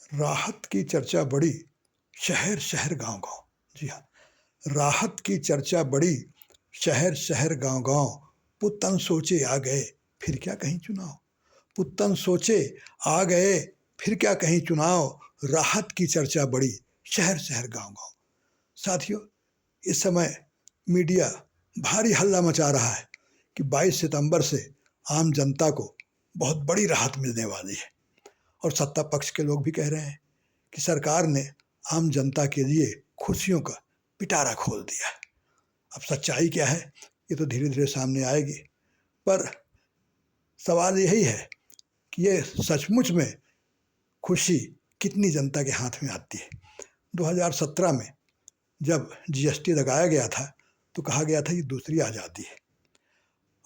राहत की चर्चा बढ़ी, शहर शहर गांव गांव। जी हाँ, राहत की चर्चा बढ़ी, शहर शहर गांव गांव। पुत्तन सोचे आ गए, फिर क्या कहीं चुनाव। पुत्तन सोचे आ गए, फिर क्या कहीं चुनाव। राहत की चर्चा बढ़ी, शहर शहर गांव गांव। साथियों, इस समय मीडिया भारी हल्ला मचा रहा है कि 22 सितंबर से आम जनता को बहुत बड़ी राहत मिलने वाली है, और सत्ता पक्ष के लोग भी कह रहे हैं कि सरकार ने आम जनता के लिए खुशियों का पिटारा खोल दिया है। अब सच्चाई क्या है, ये तो धीरे धीरे सामने आएगी, पर सवाल यही है कि ये सचमुच में खुशी कितनी जनता के हाथ में आती है। 2017 में जब जीएसटी लगाया गया था तो कहा गया था ये दूसरी आज़ादी है,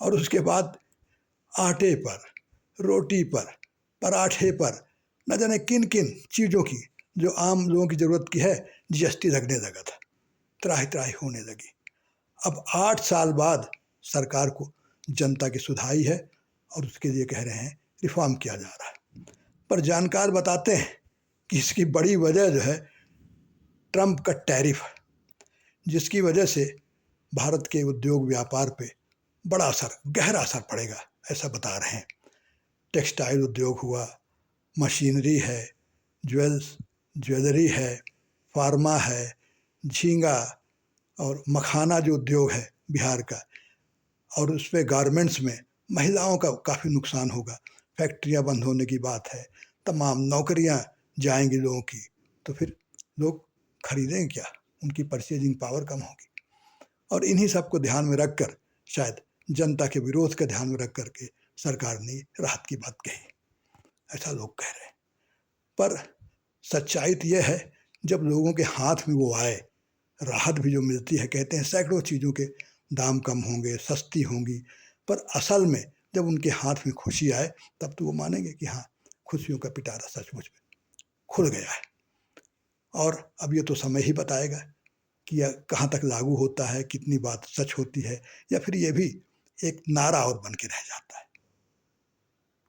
और उसके बाद आटे पर, रोटी पर, पराठे पर, न जाने किन किन चीज़ों की जो आम लोगों की ज़रूरत की है जीएसटी लगने लगा था। त्राहि त्राहि होने लगी। अब 8 साल बाद सरकार को जनता की सुधाई है और उसके लिए कह रहे हैं रिफॉर्म किया जा रहा है। पर जानकार बताते हैं कि इसकी बड़ी वजह जो है ट्रंप का टैरिफ है, जिसकी वजह से भारत के उद्योग व्यापार पे बड़ा असर, गहरा असर पड़ेगा, ऐसा बता रहे हैं। टेक्सटाइल उद्योग हुआ, मशीनरी है, ज्वेलरी है, फार्मा है, झींगा और मखाना जो उद्योग है बिहार का, और उस पर गारमेंट्स में महिलाओं का काफ़ी नुकसान होगा। फैक्ट्रियां बंद होने की बात है, तमाम नौकरियां जाएंगी लोगों की, तो फिर लोग खरीदेंगे क्या, उनकी परचेजिंग पावर कम होगी। और इन्हीं सब को ध्यान में रखकर, शायद जनता के विरोध का ध्यान में रख करके सरकार ने राहत की बात कही, ऐसा लोग कह रहे हैं। पर सच्चाई तो यह है, जब लोगों के हाथ में वो आए, राहत भी जो मिलती है, कहते हैं सैकड़ों चीज़ों के दाम कम होंगे, सस्ती होंगी, पर असल में जब उनके हाथ में खुशी आए तब तो वो मानेंगे कि हाँ, खुशियों का पिटारा सचमुच में खुल गया है। और अब ये तो समय ही बताएगा कि यह कहाँ तक लागू होता है, कितनी बात सच होती है, या फिर ये भी एक नारा और बन के रह जाता है।